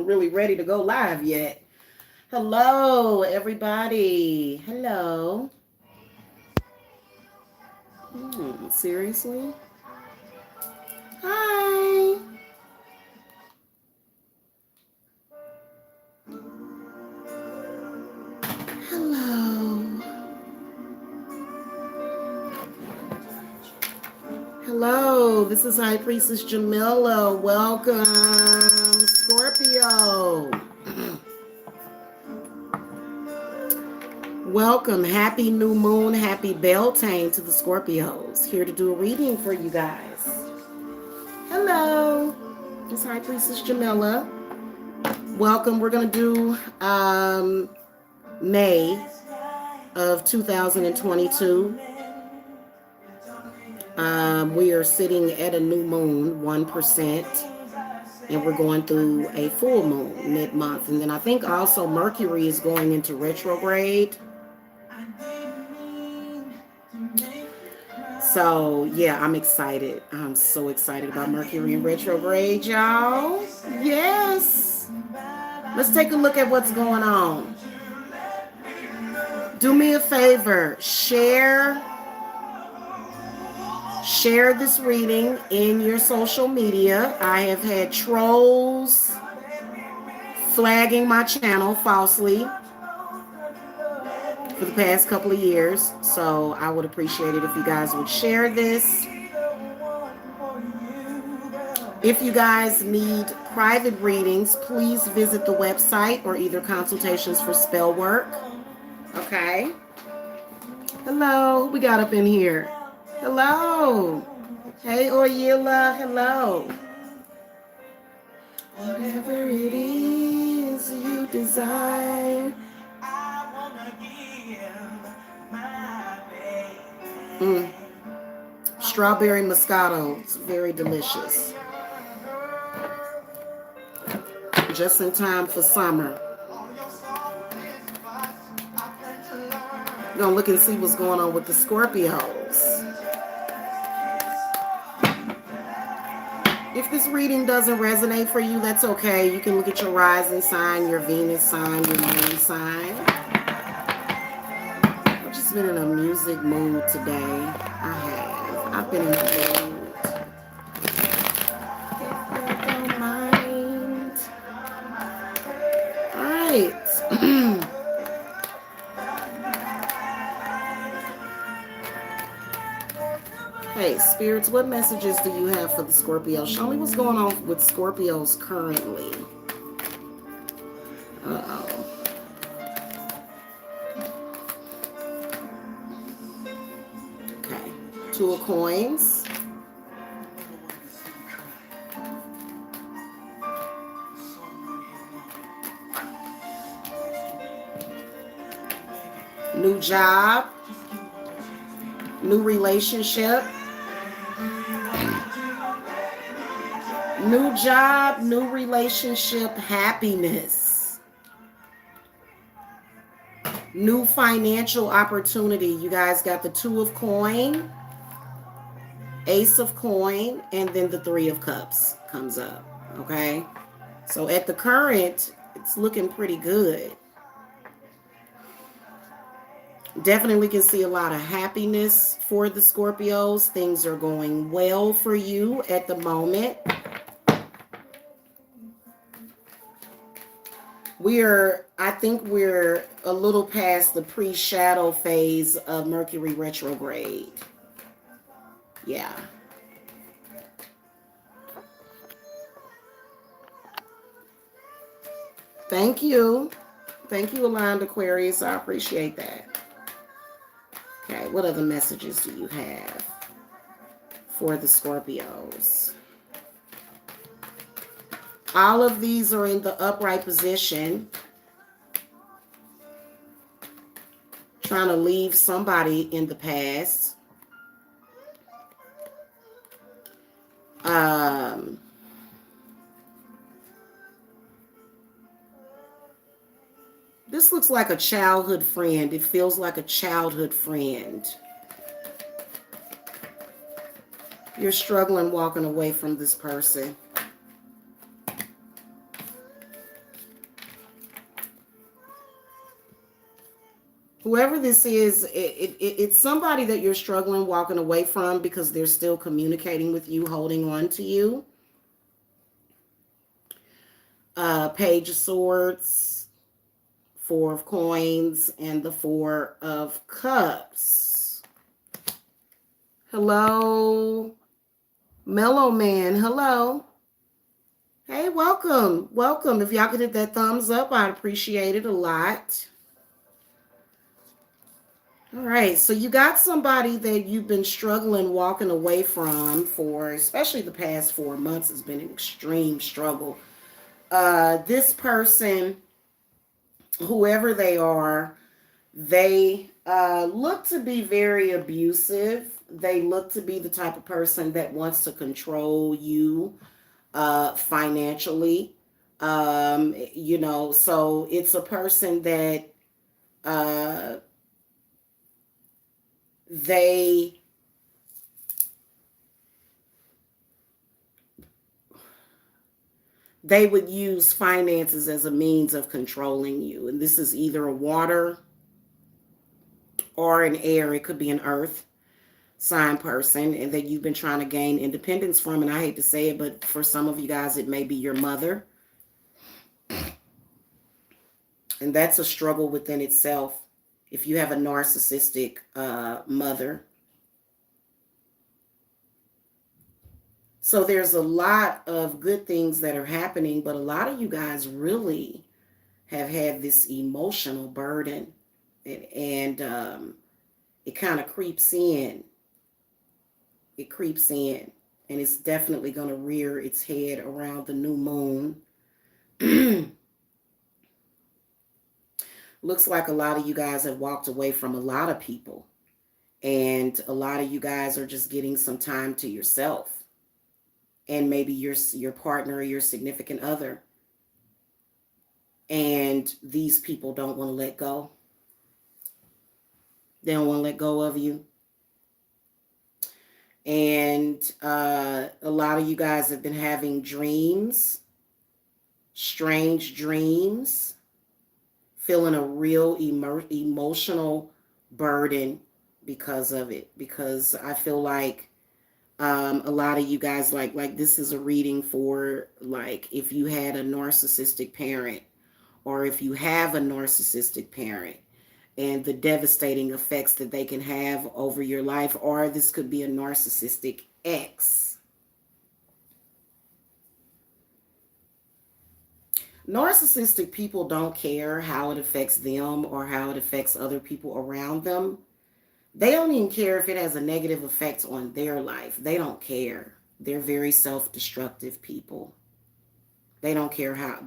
wasn't really ready to go live yet. Hello, everybody. Hello. Seriously? Hi. Hello. Hello, this is High Priestess Jamila. Welcome, Scorpio. Welcome. Happy new moon. Happy Beltane to the Scorpios. Here to do a reading for you guys. Hello. It's High Priestess Jamila. Welcome. We're going to do May of 2022. We are sitting at a new moon, 1%. And we're going through a full moon mid-month. And then I think also Mercury is going into retrograde. So, yeah, I'm excited. I'm so excited about Mercury in retrograde, y'all. Yes. Let's take a look at what's going on. Do me a favor. Share this reading in your social media. I have had trolls flagging my channel falsely for the past couple of years. So I would appreciate it if you guys would share this. If you guys need private readings, please visit the website or either consultations for spell work. Okay. Hello, who we got up in here? Hello. Hey, Oyila. Hello. Whatever it is you desire. Strawberry Moscato. It's very delicious. Just in time for summer. We're going to look and see what's going on with the Scorpios. If this reading doesn't resonate for you, that's okay. You can look at your rising sign, your Venus sign, your moon sign. I've just been in a music mood today. I've been in a mood. If you don't mind. All right. Hey, spirits, what messages do you have for the Scorpios? Show me what's going on with Scorpios currently. Uh-oh. Okay. Two of Coins. New job. New relationship. New job, new relationship, happiness. New financial opportunity. You guys got the Two of Coin, Ace of Coin, and then the Three of Cups comes up. Okay? So at the current, it's looking pretty good. Definitely can see a lot of happiness for the Scorpios. Things are going well for you at the moment. I think we're a little past the pre-shadow phase of Mercury retrograde. Yeah. Thank you. Thank you, Aligned Aquarius. I appreciate that. Okay, what other messages do you have for the Scorpios? All of these are in the upright position. Trying to leave somebody in the past. This looks like a childhood friend. It feels like a childhood friend. You're struggling walking away from this person. Whoever this is, it's somebody that you're struggling walking away from because they're still communicating with you, holding on to you. Page of Swords, Four of Coins, and the Four of Cups. Hello, Mellow Man. Hello. Hey, welcome. Welcome. If y'all could hit that thumbs up, I'd appreciate it a lot. All right, so you got somebody that you've been struggling walking away from for, especially the past 4 months, has been an extreme struggle. This person, whoever they are, they look to be very abusive. They look to be the type of person that wants to control you financially. So it's a person that uh, they they would use finances as a means of controlling you. And this is either a water or an air. It could be an earth sign person, and that you've been trying to gain independence from. And I hate to say it, but for some of you guys, it may be your mother. And that's a struggle within itself. If you have a narcissistic mother. So there's a lot of good things that are happening, but a lot of you guys really have had this emotional burden, and it kind of creeps in. It creeps in, and it's definitely going to rear its head around the new moon. Looks like a lot of you guys have walked away from a lot of people, and a lot of you guys are just getting some time to yourself. And maybe your partner or your significant other. And these people don't want to let go. They don't want to let go of you. And a lot of you guys have been having dreams, strange dreams, feeling a real emotional burden because of it. Because I feel like a lot of you guys, like this is a reading for, like, if you had a narcissistic parent, or if you have a narcissistic parent, and the devastating effects that they can have over your life, or this could be a narcissistic ex. Narcissistic people don't care how it affects them or how it affects other people around them. They don't even care if it has a negative effect on their life. They don't care. They're very self-destructive people. They don't care how.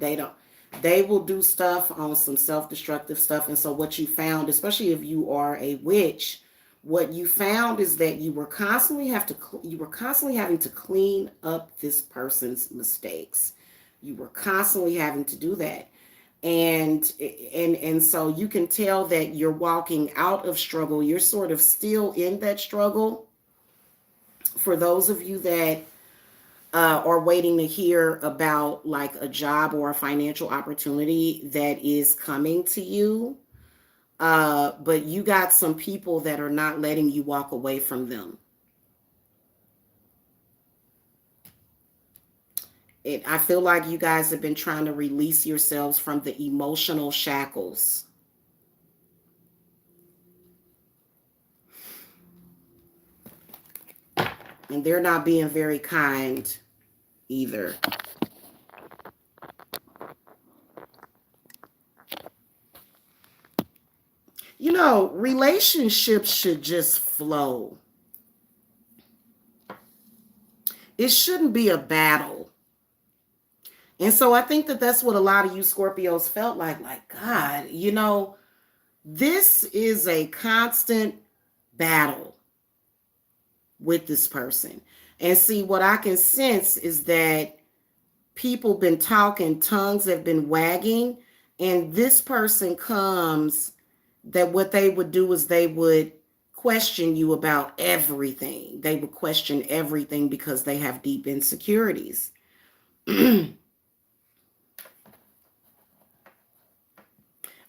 They will do stuff on some self-destructive stuff. And so what you found, especially if you are a witch, what you found is that you were constantly having to clean up this person's mistakes. You were constantly having to do that. And so you can tell that you're walking out of struggle. You're sort of still in that struggle. For those of you that are waiting to hear about, like, a job or a financial opportunity that is coming to you, but you got some people that are not letting you walk away from them. I feel like you guys have been trying to release yourselves from the emotional shackles. And they're not being very kind either. Relationships should just flow. It shouldn't be a battle. And so I think that that's what a lot of you Scorpios felt like. Like, God, this is a constant battle with this person. And see, what I can sense is that people been talking, tongues have been wagging, and this person comes, that what they would do is they would question you about everything. They would question everything because they have deep insecurities.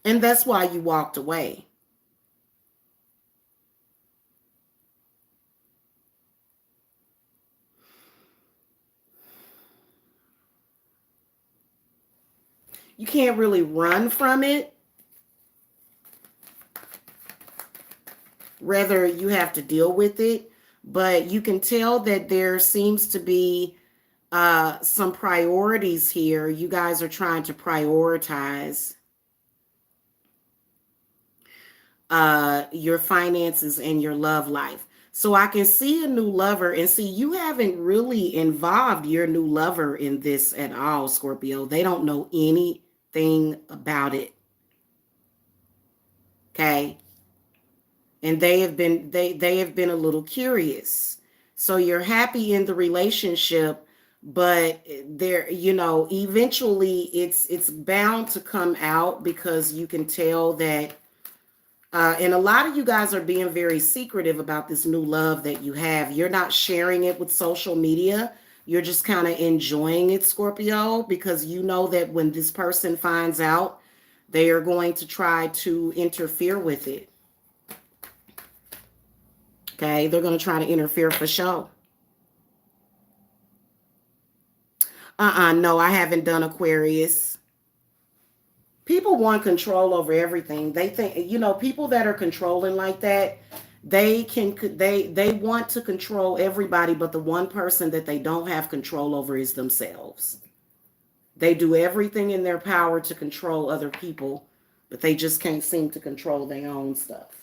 And that's why you walked away. you can't really run from it. Rather, you have to deal with it. But you can tell that there seems to be some priorities here. You guys are trying to prioritize your finances and your love life. So I can see a new lover, and see, you haven't really involved your new lover in this at all, Scorpio. They don't know anything about it. Okay. And they have been a little curious. So you're happy in the relationship, but there, you know, eventually it's bound to come out, because you can tell that and a lot of you guys are being very secretive about this new love that you have. You're not sharing it with social media. You're just kind of enjoying it, Scorpio, because you know that when this person finds out, they are going to try to interfere with it. Okay, they're going to try to interfere for sure. No, I haven't done Aquarius. People want control over everything. They think, you know, people that are controlling like that, they want to control everybody, but the one person that they don't have control over is themselves. They do everything in their power to control other people, but they just can't seem to control their own stuff.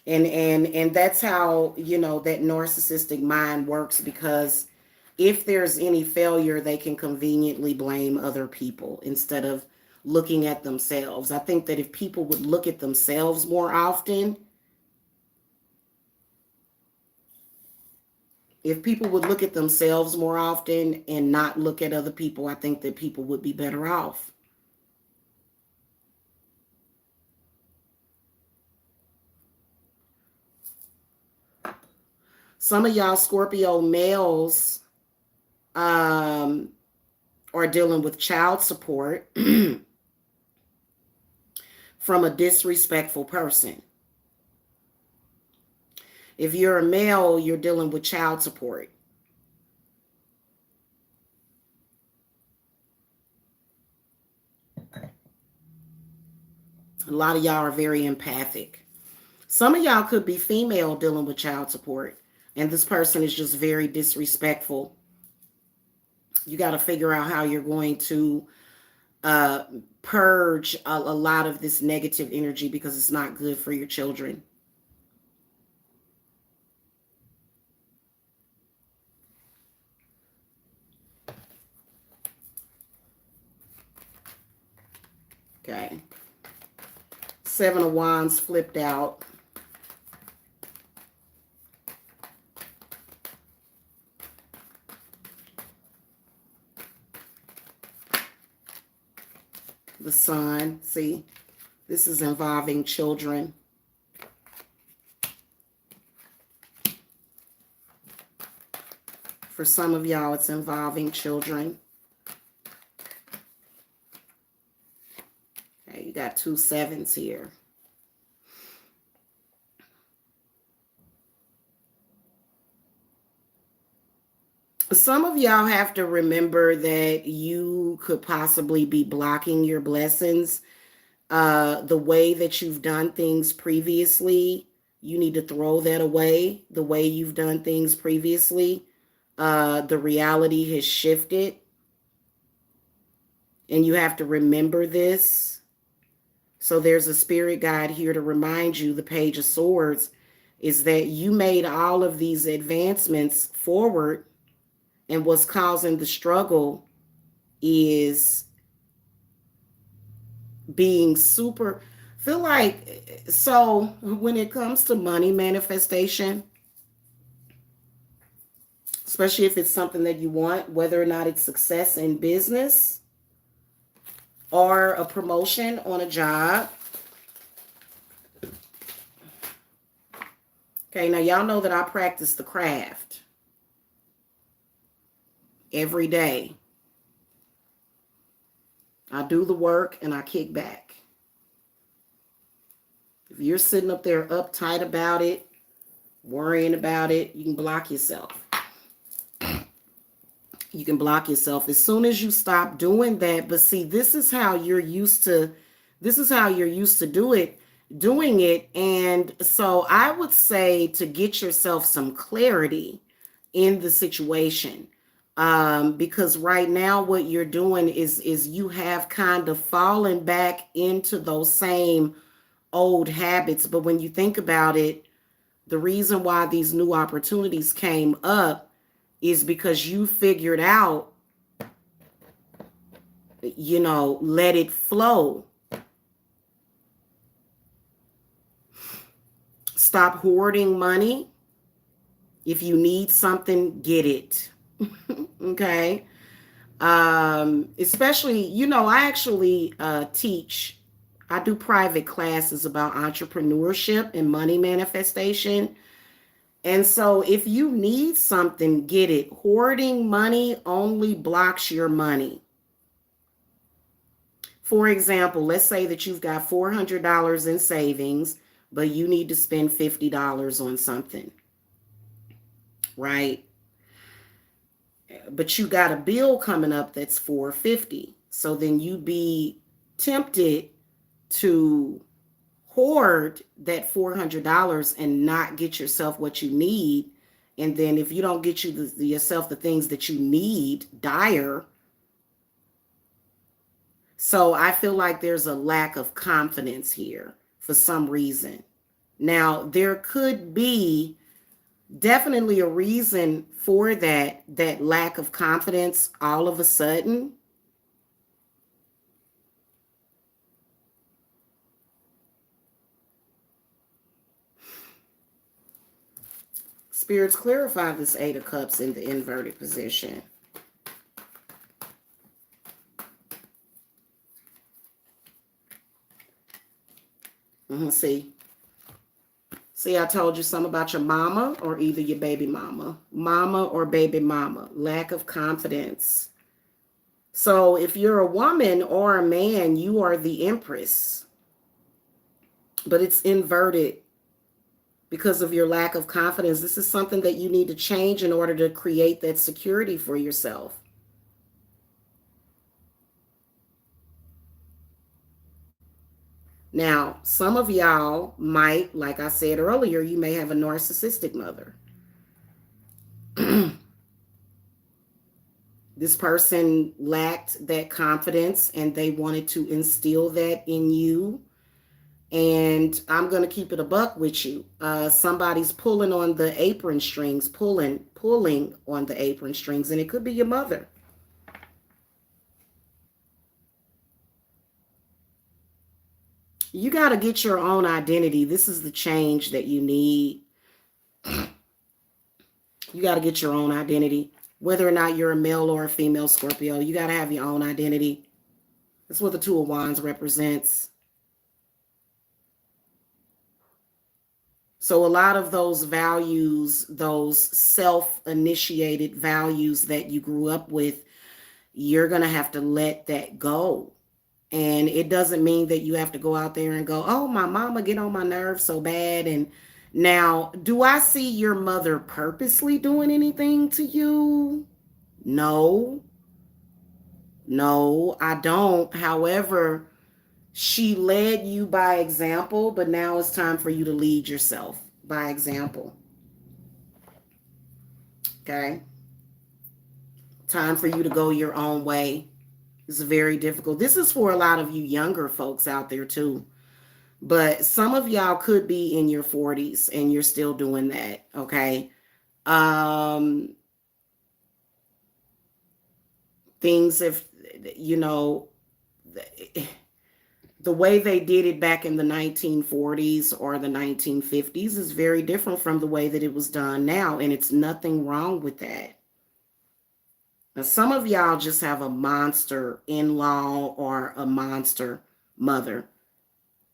And that's how, you know, that narcissistic mind works, because if there's any failure, they can conveniently blame other people instead of looking at themselves. I think that if people would look at themselves more often, and not look at other people, I think that people would be better off. Some of y'all Scorpio males are dealing with child support from a disrespectful person. If you're a male, you're dealing with child support. A lot of y'all are very empathic. Some of y'all could be female dealing with child support, and this person is just very disrespectful. You got to figure out how you're going to purge a lot of this negative energy, because it's not good for your children. Okay. Seven of Wands flipped out. The Sun. See, this is involving children. For some of y'all, it's involving children. Okay, you got 2 sevens here. Some of y'all have to remember that you could possibly be blocking your blessings. The way that you've done things previously, you need to throw that away. The way you've done things previously, the reality has shifted. And you have to remember this. So there's a spirit guide here to remind you, the Page of Swords, is that you made all of these advancements forward, and what's causing the struggle is being super, feel like, so when it comes to money manifestation, especially if it's something that you want, whether or not it's success in business or a promotion on a job. Okay, now y'all know that I practice the craft every day. I do the work and I kick back. If you're sitting up there uptight about it, worrying about it, you can block yourself. You can block yourself as soon as you stop doing that. But see, this is how you're used to doing it. And so I would say to get yourself some clarity in the situation. Because right now what you're doing is you have kind of fallen back into those same old habits. But when you think about it, the reason why these new opportunities came up is because you figured out, let it flow. Stop hoarding money. If you need something, get it. Okay. Especially, I actually teach, I do private classes about entrepreneurship and money manifestation. And so if you need something, get it. Hoarding money only blocks your money. For example, let's say that you've got $400 in savings, but you need to spend $50 on something, right? But you got a bill coming up that's $450. So then you'd be tempted to hoard that $400 and not get yourself what you need. And then if you don't get yourself the things that you need, dire. So I feel like there's a lack of confidence here for some reason. Now, there could be definitely a reason for that lack of confidence all of a sudden. Spirits, clarify this Eight of Cups in the inverted position. See, I told you something about your mama or either your baby mama. Mama or baby mama. Lack of confidence. So if you're a woman or a man, you are the Empress. But it's inverted because of your lack of confidence. This is something that you need to change in order to create that security for yourself. Now, some of y'all might, like I said earlier, you may have a narcissistic mother. This person lacked that confidence and they wanted to instill that in you. And I'm going to keep it a buck with you. Somebody's pulling on the apron strings, pulling on the apron strings, and it could be your mother. You got to get your own identity. This is the change that you need. You got to get your own identity. Whether or not you're a male or a female Scorpio, you got to have your own identity. That's what the Two of Wands represents. So a lot of those values, those self-initiated values that you grew up with, you're going to have to let that go. And it doesn't mean that you have to go out there and go, oh, my mama get on my nerves so bad. And now, do I see your mother purposely doing anything to you? No, I don't. However, she led you by example, but now it's time for you to lead yourself by example. Okay? Time for you to go your own way. It's very difficult. This is for a lot of you younger folks out there too. But some of y'all could be in your 40s and you're still doing that, okay? Things have, the way they did it back in the 1940s or the 1950s is very different from the way that it was done now, and it's nothing wrong with that. Now, some of y'all just have a monster in-law or a monster mother.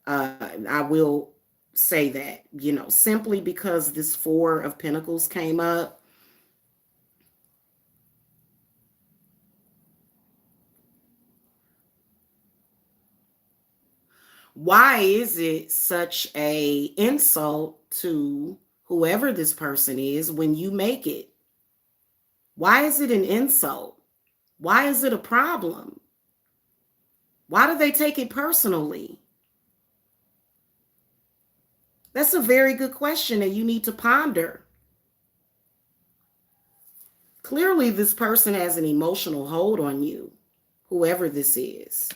I will say that, simply because this Four of Pentacles came up. Why is it such a insult to whoever this person is when you make it? Why is it an insult? Why is it a problem? Why do they take it personally? That's a very good question that you need to ponder. Clearly, this person has an emotional hold on you, whoever this is.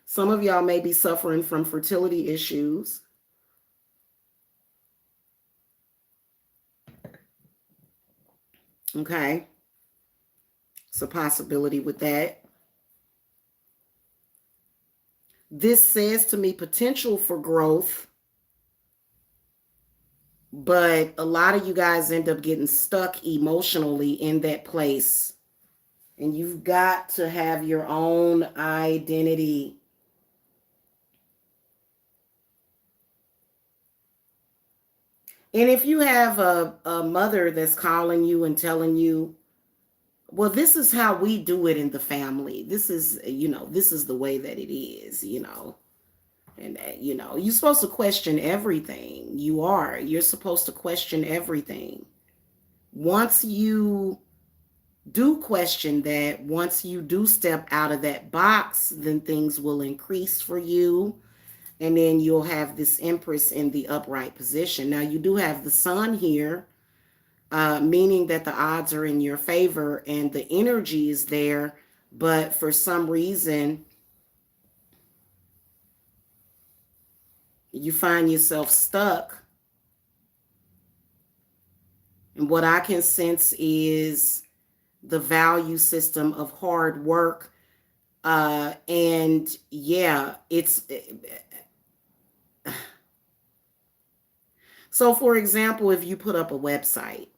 Some of y'all may be suffering from fertility issues. Okay. It's a possibility with that. This says to me potential for growth, but a lot of you guys end up getting stuck emotionally in that place. And you've got to have your own identity. And if you have a mother that's calling you and telling you, well, this is how we do it in the family. This is, this is the way that it is, And, you're supposed to question everything. You're supposed to question everything. Once you do question that, once you do step out of that box, then things will increase for you. And then you'll have this Empress in the upright position. Now, you do have the Sun here, meaning that the odds are in your favor and the energy is there. But for some reason, you find yourself stuck. And what I can sense is the value system of hard work. And yeah, it's... So, for example, if you put up a website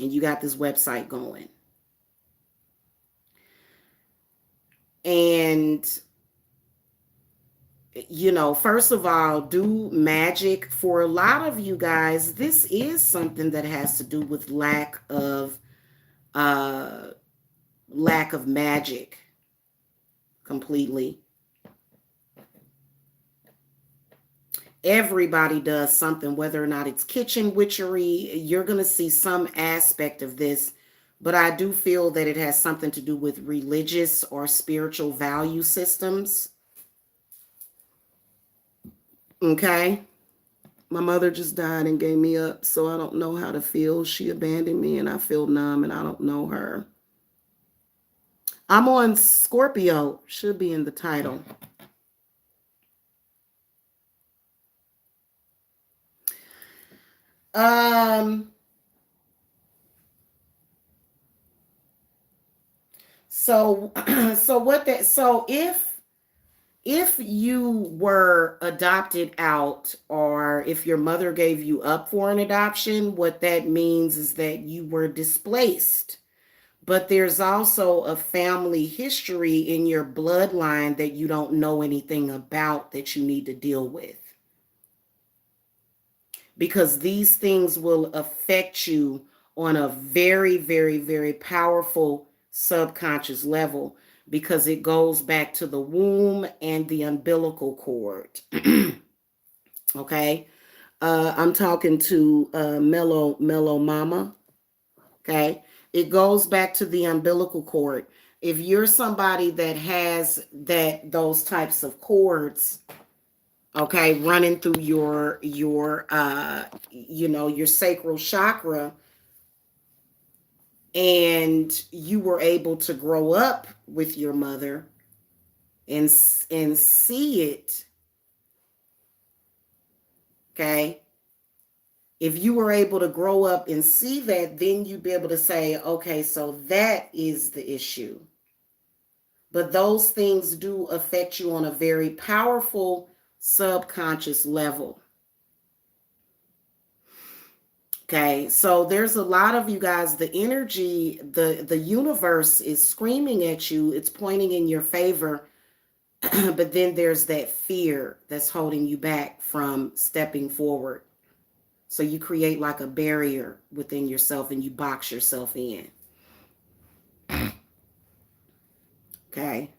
and you got this website going, and first of all, do magic. For a lot of you guys, this is something that has to do with lack of magic completely. Everybody does something, whether or not it's kitchen witchery. You're going to see some aspect of this, but I do feel that it has something to do with religious or spiritual value systems. Okay. My mother just died and gave me up, so I don't know how to feel. She abandoned me and I feel numb and I don't know her. I'm on Scorpio. Should be in the title. So if you were adopted out, or if your mother gave you up for an adoption, what that means is that you were displaced. But there's also a family history in your bloodline that you don't know anything about that you need to deal with. Because these things will affect you on a very, very, very powerful subconscious level, because it goes back to the womb and the umbilical cord. Okay. I'm talking to Mellow Mama. Okay. It goes back to the umbilical cord. If you're somebody that has those types of cords, okay, running through your sacral chakra, and you were able to grow up with your mother and see it, okay, if you were able to grow up and see that, then you'd be able to say, okay, so that is the issue. But those things do affect you on a very powerful subconscious level. Okay, so there's a lot of you guys, the energy, the universe is screaming at you. It's pointing in your favor. But then there's that fear that's holding you back from stepping forward. So you create like a barrier within yourself and you box yourself in. Okay.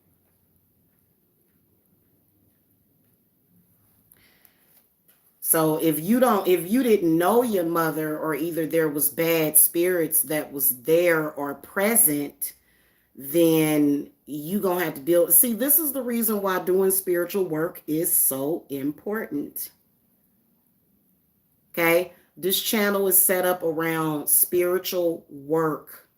So if you didn't know your mother, or either there was bad spirits that was there or present, then you gonna have to deal. See, this is the reason why doing spiritual work is so important. Okay. This channel is set up around spiritual work.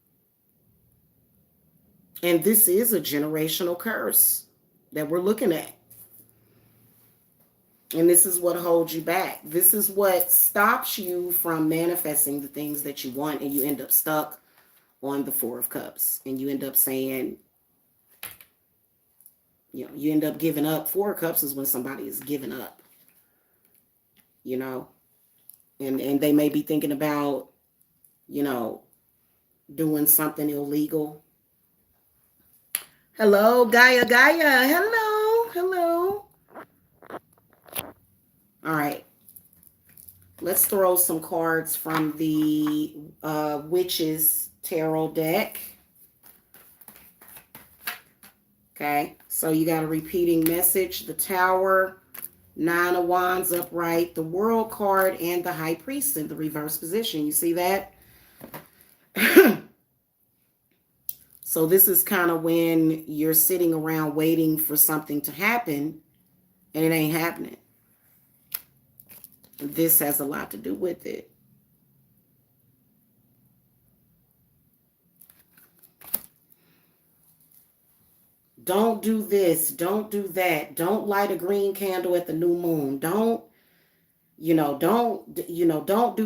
And this is a generational curse that we're looking at. And this is what holds you back. This is what stops you from manifesting the things that you want, and you end up stuck on the Four of Cups. And you end up saying, you end up giving up. Four of Cups is when somebody is giving up, and they may be thinking about, doing something illegal. Hello, Gaia. Hello. All right. Let's throw some cards from the Witches Tarot deck. Okay. So you got a repeating message. The Tower, Nine of Wands upright, the World card, and the High Priest in the reverse position. You see that? So this is kind of when you're sitting around waiting for something to happen, and it ain't happening. This has a lot to do with it. Don't do this. Don't do that. Don't light a green candle at the new moon. Don't do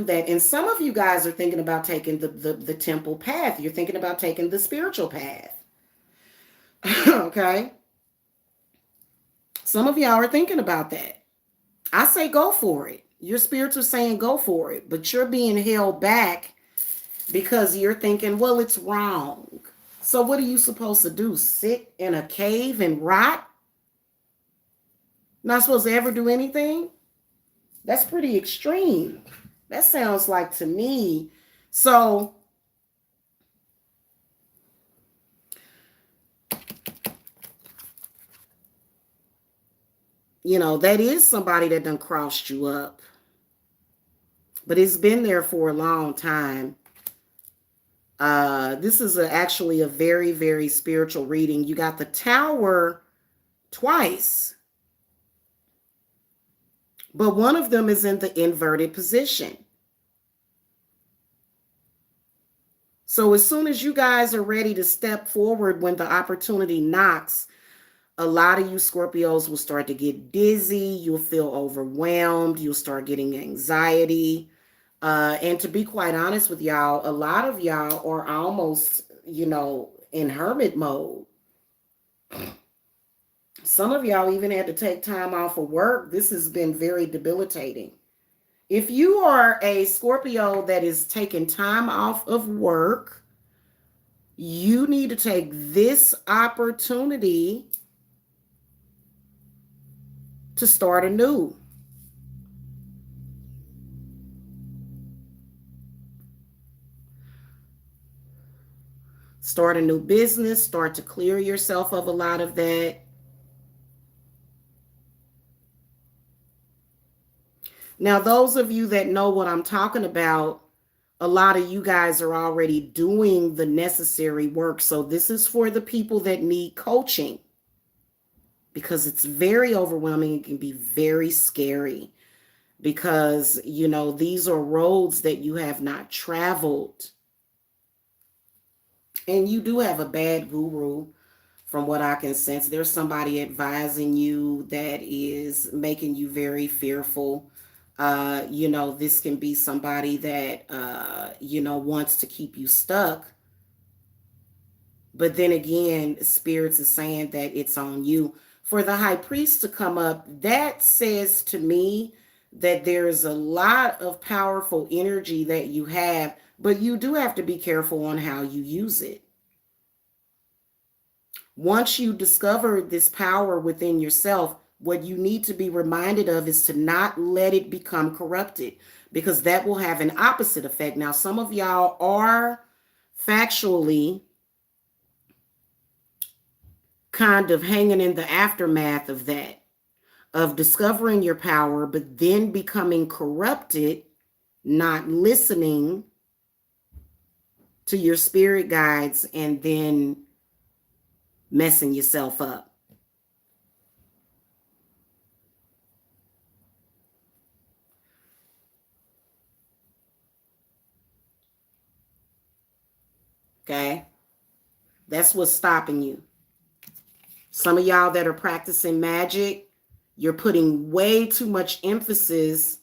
that. And some of you guys are thinking about taking the temple path. You're thinking about taking the spiritual path. Okay. Some of y'all are thinking about that. I say go for it. Your spirits are saying go for it, but you're being held back because you're thinking, well, it's wrong. So what are you supposed to do? Sit in a cave and rot? Not supposed to ever do anything? That's pretty extreme. That sounds like to me. So that is somebody that done crossed you up. But it's been there for a long time. This is actually a very, very spiritual reading. You got the Tower twice. But one of them is in the inverted position. So as soon as you guys are ready to step forward when the opportunity knocks, a lot of you Scorpios will start to get dizzy. You'll feel overwhelmed. You'll start getting anxiety. And to be quite honest with y'all, a lot of y'all are almost, in hermit mode. Some of y'all even had to take time off of work. This has been very debilitating. If you are a Scorpio that is taking time off of work, you need to take this opportunity to start anew. Start a new business, start to clear yourself of a lot of that. Now, those of you that know what I'm talking about, a lot of you guys are already doing the necessary work. So this is for the people that need coaching, because it's very overwhelming. It can be very scary because, these are roads that you have not traveled. And you do have a bad guru, from what I can sense. There's somebody advising you that is making you very fearful. This can be somebody that, wants to keep you stuck. But then again, spirits is saying that it's on you. For the High Priest to come up, that says to me that there's a lot of powerful energy that you have, but you do have to be careful on how you use it. Once you discover this power within yourself, what you need to be reminded of is to not let it become corrupted, because that will have an opposite effect. Now, some of y'all are factually kind of hanging in the aftermath of that, of discovering your power, but then becoming corrupted, not listening to your spirit guides, and then messing yourself up. Okay? That's what's stopping you. Some of y'all that are practicing magic, you're putting way too much emphasis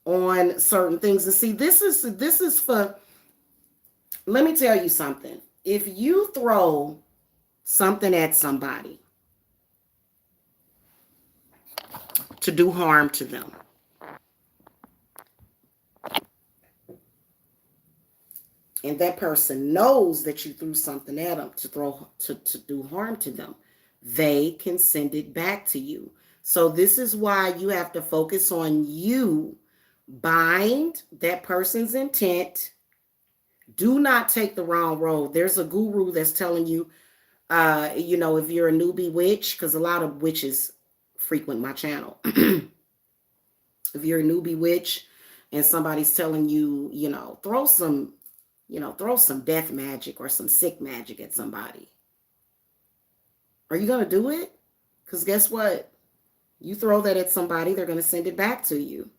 on certain things. And see, this is for, let me tell you something. If you throw something at somebody to do harm to them, and that person knows that you threw something at them to do harm to them, they can send it back to you. So this is why you have to focus on you. Bind that person's intent. Do not take the wrong road. There's a guru that's telling you, if you're a newbie witch, because a lot of witches frequent my channel. If you're a newbie witch and somebody's telling you, throw some death magic or some sick magic at somebody, are you going to do it? Because guess what? You throw that at somebody, they're going to send it back to you.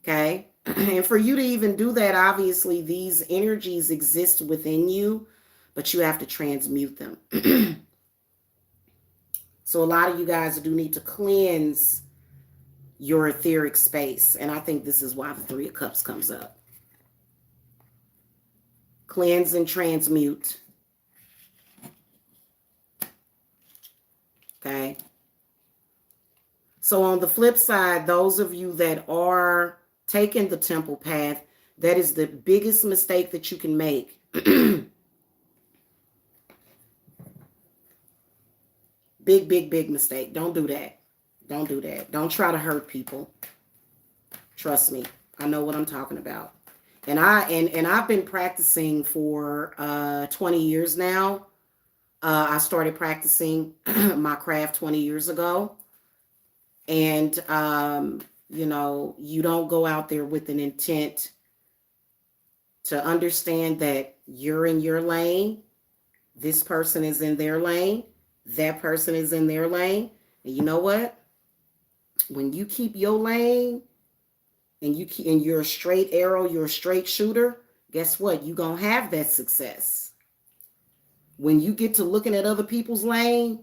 Okay? And for you to even do that, obviously, these energies exist within you, but you have to transmute them. So a lot of you guys do need to cleanse your etheric space. And I think this is why the Three of Cups comes up. Cleanse and transmute. Okay? So on the flip side, those of you that are taking the temple path, that is the biggest mistake that you can make. Big mistake. Don't do that. Don't do that. Don't try to hurt people. Trust me. I know what I'm talking about. And I've been practicing for 20 years now. I started practicing my craft 20 years ago. And you don't go out there with an intent to understand that you're in your lane. This person is in their lane. That person is in their lane. And you know what? When you keep your lane and you're a straight arrow, you're a straight shooter, guess what? You're going to have that success. When you get to looking at other people's lane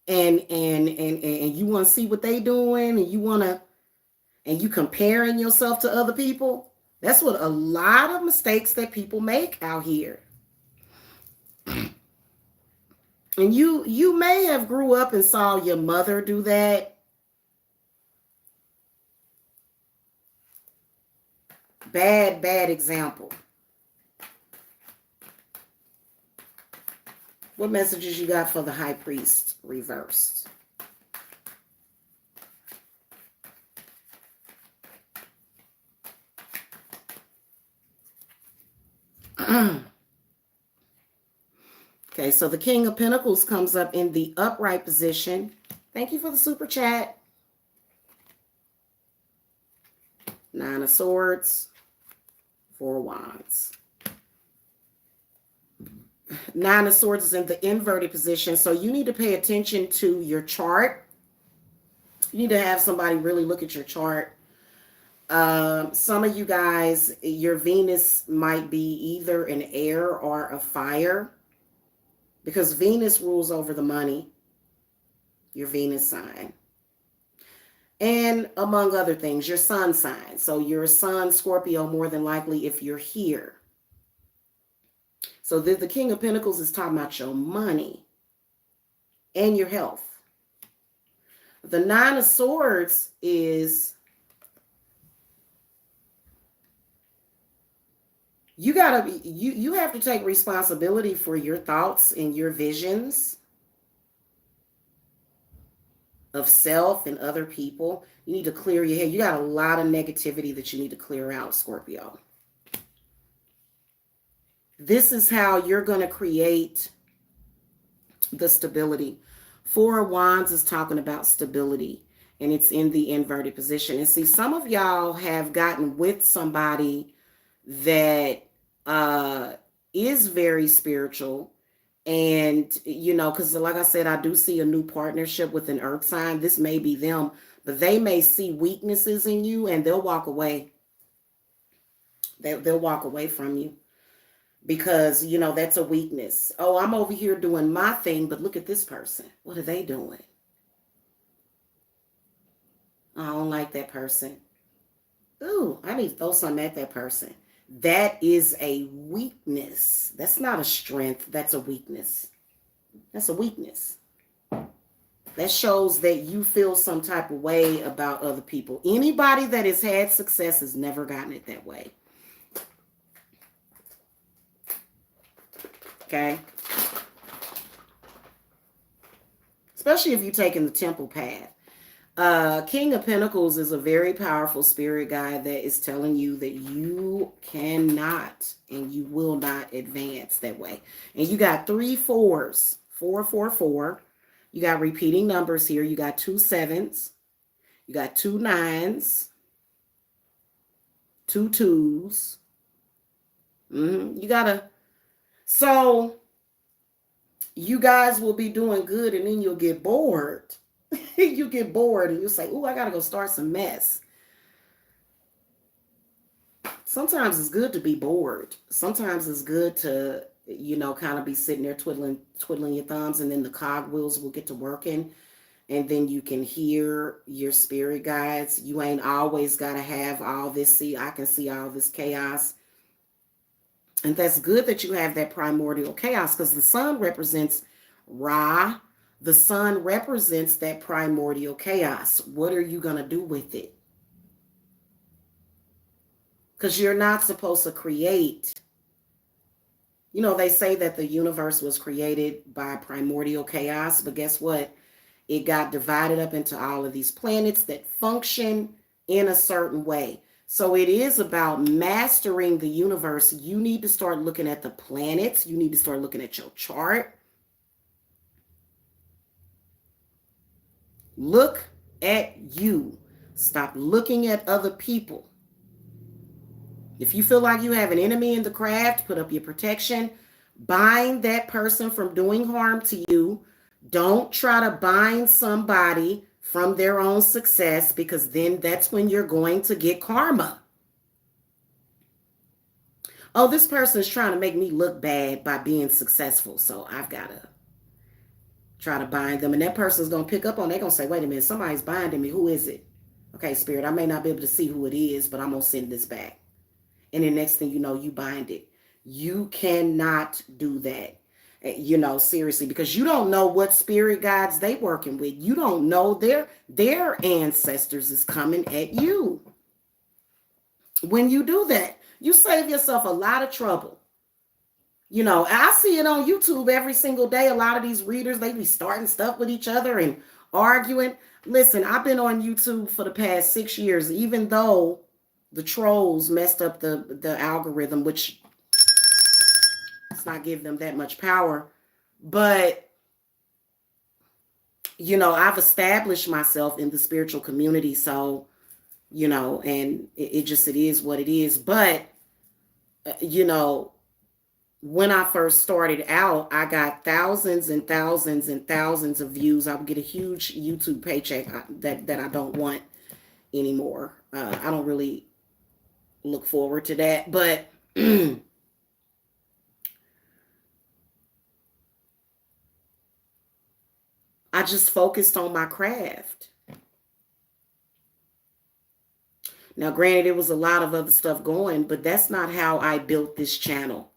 and you want to see what they doing and you comparing yourself to other people, that's what a lot of mistakes that people make out here. And you may have grew up and saw your mother do that. Bad example. What messages you got for the High Priest reversed? Okay, so the King of Pentacles comes up in the upright position. Thank you for the super chat. Nine of Swords, Four of Wands. Nine of Swords is in the inverted position, so you need to pay attention to your chart. You need to have somebody really look at your chart. Some of you guys, your Venus might be either an air or a fire, because Venus rules over the money, your Venus sign. And among other things, your sun sign. So you're a sun, Scorpio, more than likely if you're here. So the King of Pentacles is talking about your money and your health. The Nine of Swords is you have to take responsibility for your thoughts and your visions of self and other people. You need to clear your head. You got a lot of negativity that you need to clear out, Scorpio. This is how you're going to create the stability. Four of Wands is talking about stability, and it's in the inverted position. And see, some of y'all have gotten with somebody that is very spiritual. And, because like I said, I do see a new partnership with an earth sign. This may be them, but they may see weaknesses in you and they'll walk away. They'll walk away from you because, that's a weakness. Oh, I'm over here doing my thing, but look at this person. What are they doing? I don't like that person. Ooh, I need to throw something at that person. That is a weakness. That's not a strength. That's a weakness. That's a weakness. That shows that you feel some type of way about other people. Anybody that has had success has never gotten it that way. Okay? Especially if you're taking the temple path. King of Pentacles is a very powerful spirit guide that is telling you that you cannot and you will not advance that way. And you got 3 4s, 4, 4, 4. You got repeating numbers here. You got 2 7s. You got 2 9s. 2 2s. You gotta. So you guys will be doing good and then you'll get bored. You get bored and you say, "Ooh, I gotta go start some mess." Sometimes it's good to be bored. Sometimes it's good to, kind of be sitting there twiddling your thumbs, and then the cogwheels will get to working, and then you can hear your spirit guides. You ain't always gotta have all this. See, I can see all this chaos. And that's good that you have that primordial chaos, because the sun represents Ra. The sun represents that primordial chaos. What are you going to do with it? Because you're not supposed to create. They say that the universe was created by primordial chaos, but guess what? It got divided up into all of these planets that function in a certain way. So it is about mastering the universe. You need to start looking at the planets. You need to start looking at your chart. Look at you. Stop looking at other people. If you feel like you have an enemy in the craft, put up your protection. Bind that person from doing harm to you. Don't try to bind somebody from their own success, because then that's when you're going to get karma. Oh, this person is trying to make me look bad by being successful, so I've got to try to bind them. And that person's going to pick up on, they're going to say, wait a minute, somebody's binding me. Who is it? Okay, spirit, I may not be able to see who it is, but I'm going to send this back. And the next thing you know, you bind it. You cannot do that. Seriously, because you don't know what spirit guides they working with. You don't know their ancestors is coming at you. When you do that, you save yourself a lot of trouble. I see it on YouTube every single day. A lot of these readers, they be starting stuff with each other and arguing. Listen, I've been on YouTube for the past 6 years, even though the trolls messed up the algorithm, which it's not give them that much power. But, I've established myself in the spiritual community. So, and it is what it is. But, when I first started out, I got thousands and thousands and thousands of views. I would get a huge YouTube paycheck that I don't want anymore. I don't really look forward to that. But I just focused on my craft. Now, granted, there was a lot of other stuff going, but that's not how I built this channel.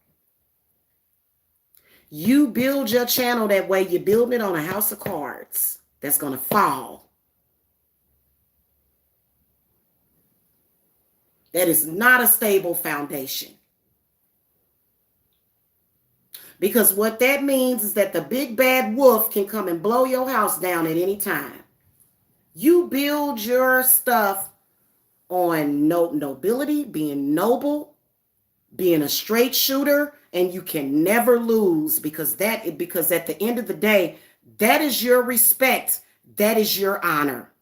You build your channel that way, you're building it on a house of cards that's going to fall. That is not a stable foundation. Because what that means is that the big bad wolf can come and blow your house down at any time. You build your stuff on nobility, being noble, being a straight shooter, and you can never lose, because at the end of the day, that is your respect. That is your honor.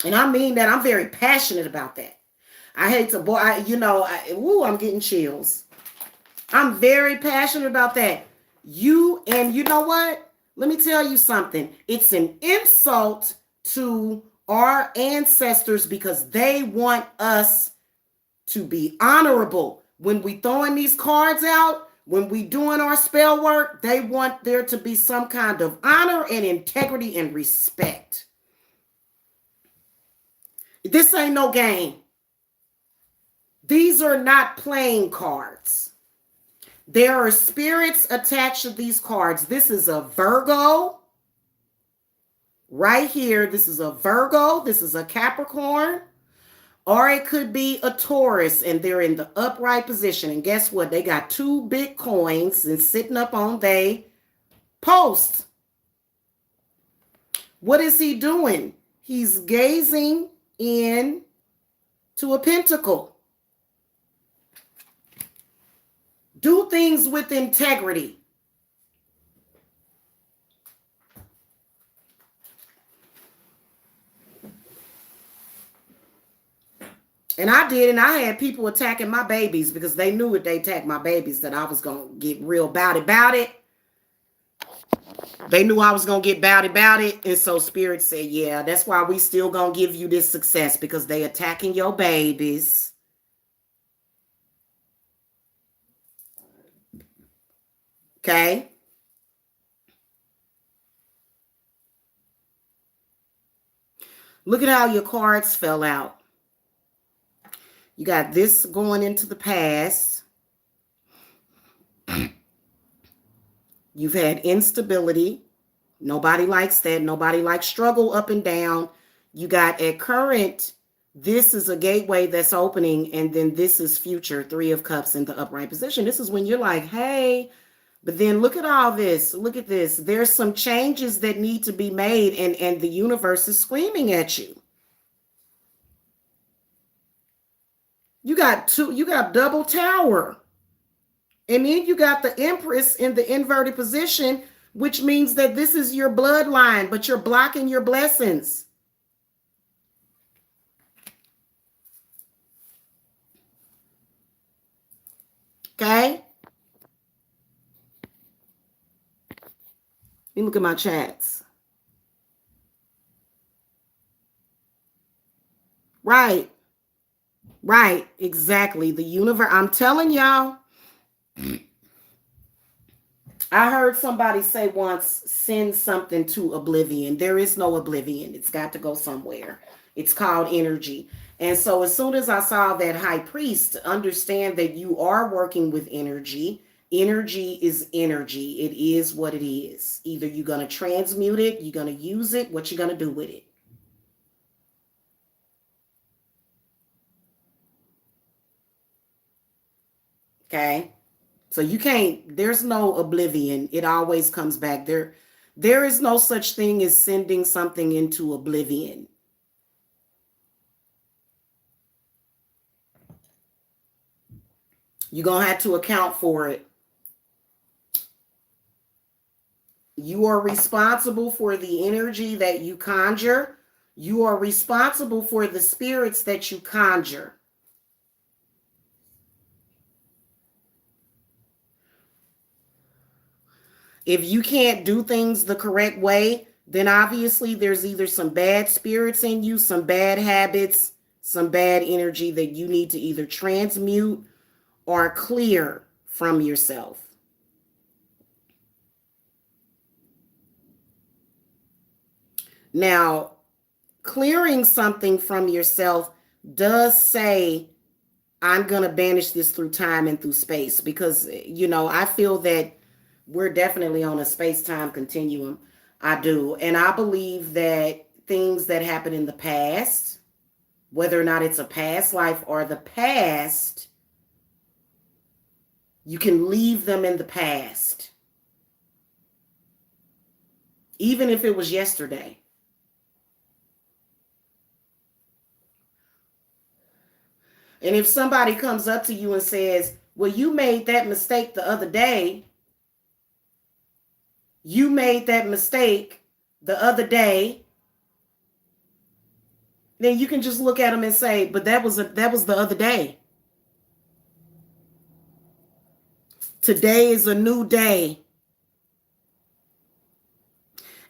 And I mean that. I'm very passionate about that. I hate to, I'm getting chills. I'm very passionate about that. You know what? Let me tell you something. It's an insult to our ancestors because they want us to be honorable. When we throwing these cards out, when we doing our spell work, they want there to be some kind of honor and integrity and respect. This ain't no game. These are not playing cards. There are spirits attached to these cards. This is a Virgo. Right here, this is a Virgo. This is a Capricorn. Or it could be a Taurus, and they're in the upright position. And guess what? They got 2 big coins and sitting up on their post. What is he doing? He's gazing in to a pentacle. Do things with integrity. And I did, and I had people attacking my babies because they knew if they attacked my babies that I was going to get real about it. They knew I was going to get about it. And so Spirit said, yeah, that's why we still going to give you this success, because they attacking your babies. Okay. Look at how your cards fell out. You got this going into the past. You've had instability. Nobody likes that. Nobody likes struggle up and down. You got at current, this is a gateway that's opening, and then this is future, 3 of Cups in the upright position. This is when you're like, hey, but then look at all this. Look at this. There's some changes that need to be made, and the universe is screaming at you. You got double tower. And then you got the Empress in the inverted position, which means that this is your bloodline, but you're blocking your blessings. Okay? Let me look at my chats. Right. Right. Exactly. The universe. I'm telling y'all. I heard somebody say once, send something to oblivion. There is no oblivion. It's got to go somewhere. It's called energy. And so as soon as I saw that high priest, understand that you are working with energy. Energy is energy. It is what it is. Either you're going to transmute it, you're going to use it, what you're going to do with it. Okay. So you can't, there's no oblivion. It always comes back. There is no such thing as sending something into oblivion. You're going to have to account for it. You are responsible for the energy that you conjure. You are responsible for the spirits that you conjure. If you can't do things the correct way, then obviously there's either some bad spirits in you, some bad habits, some bad energy that you need to either transmute or clear from yourself. Now, clearing something from yourself does say, I'm going to banish this through time and through space, because, I feel that we're definitely on a space-time continuum. I do. And I believe that things that happen in the past, whether or not it's a past life or the past, you can leave them in the past. Even if it was yesterday. And if somebody comes up to you and says, Well, you made that mistake the other day. You made that mistake the other day. Then you can just look at them and say, but that was the other day. Today is a new day.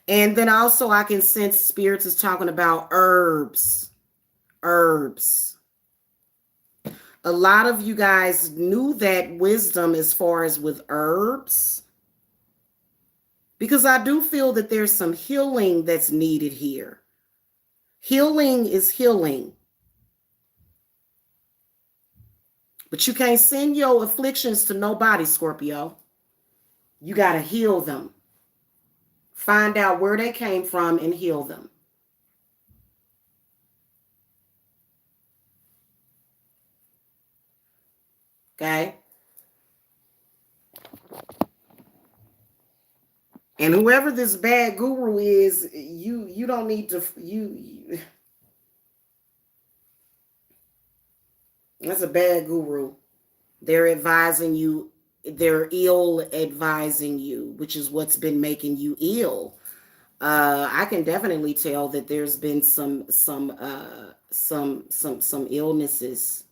And then also I can sense spirits is talking about herbs. Herbs. A lot of you guys knew that wisdom as far as with herbs. Because I do feel that there's some healing that's needed here. Healing is healing. But you can't send your afflictions to nobody, Scorpio. You got to heal them. Find out where they came from and heal them. Okay? And whoever this bad guru is, you don't need to, that's a bad guru. They're advising you, they're ill advising you, which is what's been making you ill. I can definitely tell that there's been some illnesses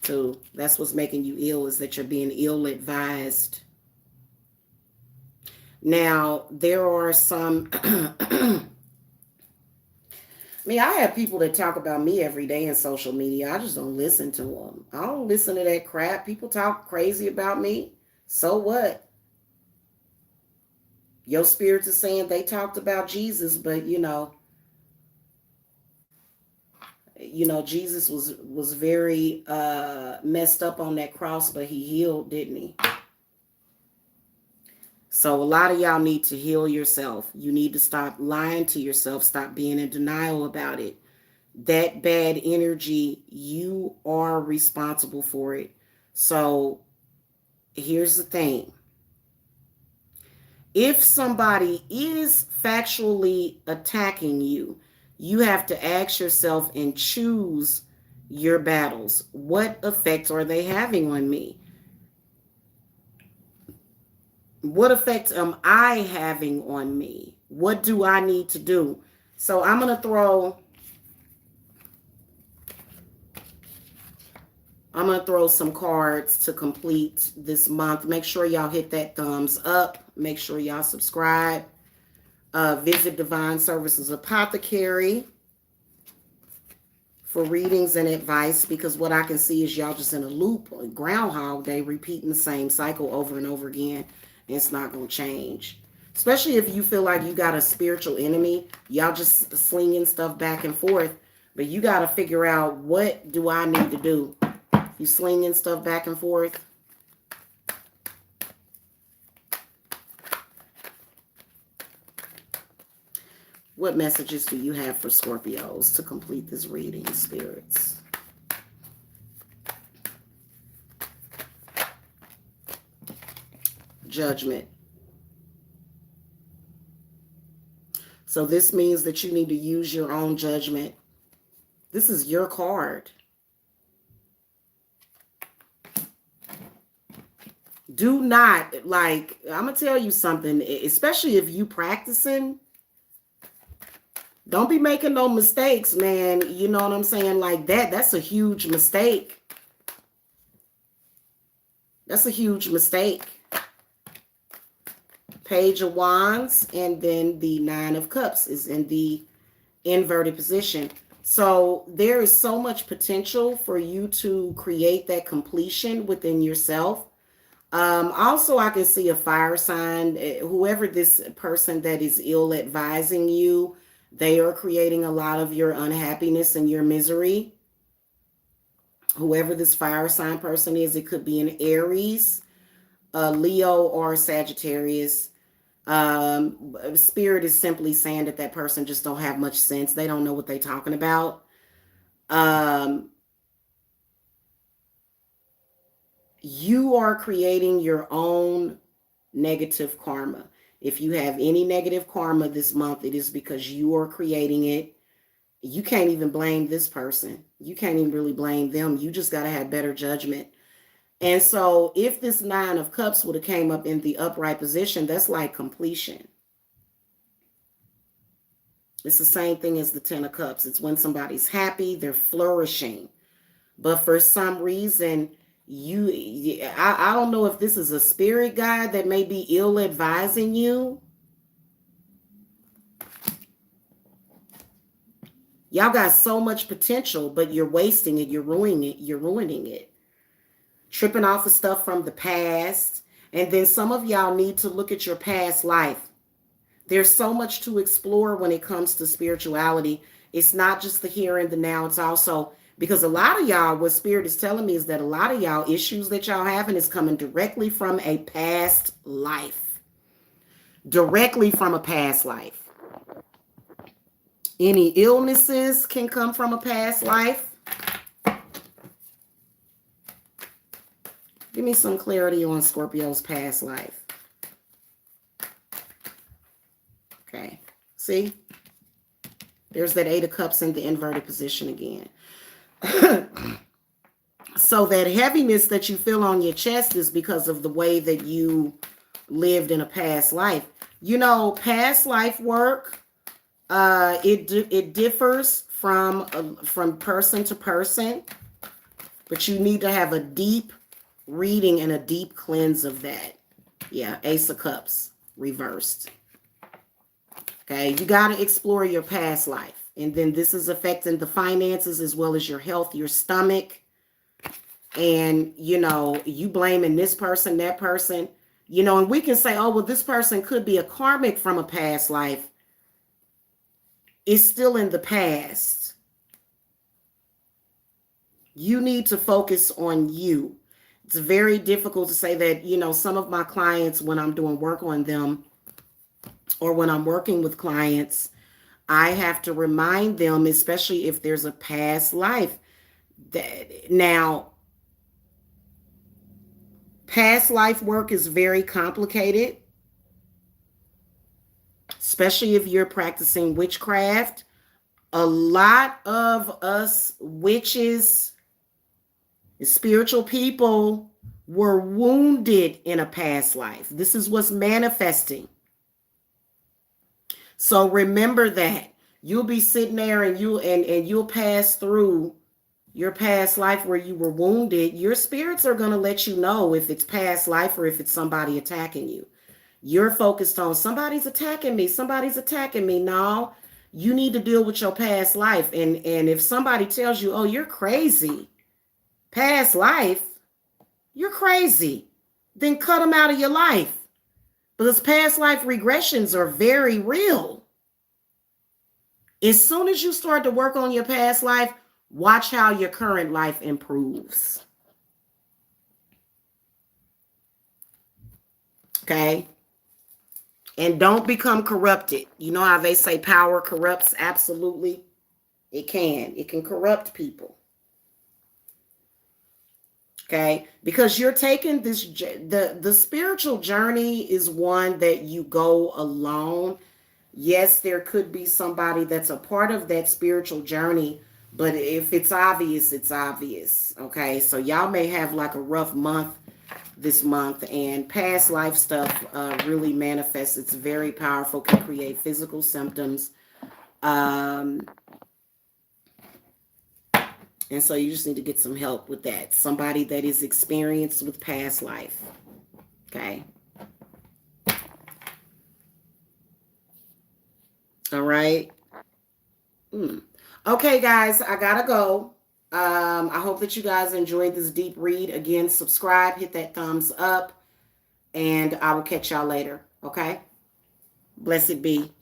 too. That's what's making you ill, is that you're being ill advised. Now, there are some, I mean, I have people that talk about me every day in social media. I just don't listen to them. I don't listen to that crap. People talk crazy about me. So what? Your spirits are saying they talked about Jesus, but Jesus was very messed up on that cross, but he healed, didn't he? So a lot of y'all need to heal yourself. You need to stop lying to yourself. Stop being in denial about it. That bad energy, you are responsible for it. So here's the thing. If somebody is factually attacking you, you have to ask yourself and choose your battles. What effects are they having on me? What effect am I having on me? What do I need to do? So I'm going to throw some cards to complete this month. Make sure y'all hit that thumbs up. Make sure y'all subscribe. Visit Divine Services Apothecary for readings and advice, because what I can see is y'all just in a loop, Groundhog Day, repeating the same cycle over and over again. And it's not going to change. Especially if you feel like you got a spiritual enemy. Y'all just slinging stuff back and forth. But you got to figure out, what do I need to do? You slinging stuff back and forth. What messages do you have for Scorpios to complete this reading, spirits? Judgment. So this means that you need to use your own judgment. This is your card. Do not, I'm going to tell you something, especially if you practicing, don't be making no mistakes, man. You know what I'm saying? Like that's a huge mistake. That's a huge mistake. Page of Wands, and then the Nine of Cups is in the inverted position. So there is so much potential for you to create that completion within yourself. Also, I can see a fire sign. Whoever this person that is ill advising you, they are creating a lot of your unhappiness and your misery. Whoever this fire sign person is, it could be an Aries, Leo, or Sagittarius. Spirit is simply saying that that person just don't have much sense. They don't know what they're talking about. You are creating your own negative karma. If you have any negative karma this month, it is because you are creating it. You can't even blame this person. You can't even really blame them. You just got to have better judgment. And so if this 9 of Cups would have came up in the upright position, that's like completion. It's the same thing as the 10 of Cups. It's when somebody's happy, they're flourishing. But for some reason, I don't know if this is a spirit guide that may be ill advising you. Y'all got so much potential, but you're wasting it. You're ruining it. Tripping off of stuff from the past. And then some of y'all need to look at your past life. There's so much to explore when it comes to spirituality. It's not just the here and the now. It's also, because a lot of y'all, what Spirit is telling me is that a lot of y'all issues that y'all having is coming directly from a past life. Directly from a past life. Any illnesses can come from a past life. Give me some clarity on Scorpio's past life. Okay. See? There's that 8 of Cups in the inverted position again. So that heaviness that you feel on your chest is because of the way that you lived in a past life. You know, past life work, it differs from person to person, but you need to have a deep reading and a deep cleanse of that. Yeah, Ace of Cups reversed. Okay, you got to explore your past life. And then this is affecting the finances as well as your health, your stomach. And, you know, you blaming this person, that person, you know, and we can say, oh, well, this person could be a karmic from a past life. It's still in the past. You need to focus on you. It's very difficult to say that, you know, some of my clients, when I'm doing work on them or when I'm working with clients, I have to remind them, especially if there's a past life, that now past life work is very complicated, especially if you're practicing witchcraft. A lot of us witches, spiritual people, were wounded in a past life. This is what's manifesting. So remember that. You'll be sitting there and you'll pass through your past life where you were wounded. Your spirits are going to let you know if it's past life or if it's somebody attacking you. You're focused on somebody's attacking me. Somebody's attacking me. No, you need to deal with your past life. And if somebody tells you, oh, you're crazy, past life, you're crazy, then cut them out of your life. Because past life regressions are very real. As soon as you start to work on your past life, watch how your current life improves. Okay? And don't become corrupted. You know how they say power corrupts? Absolutely. It can. It can corrupt people. Okay? Because you're taking this, the spiritual journey is one that you go alone. Yes, there could be somebody that's a part of that spiritual journey, but if it's obvious, it's obvious. Okay? So y'all may have like a rough month this month, and past life stuff really manifests. It's very powerful, can create physical symptoms. And so you just need to get some help with that. Somebody that is experienced with past life. Okay. All right. Okay, guys, I gotta go. I hope that you guys enjoyed this deep read. Again, subscribe, hit that thumbs up, and I will catch y'all later. Okay? Blessed be.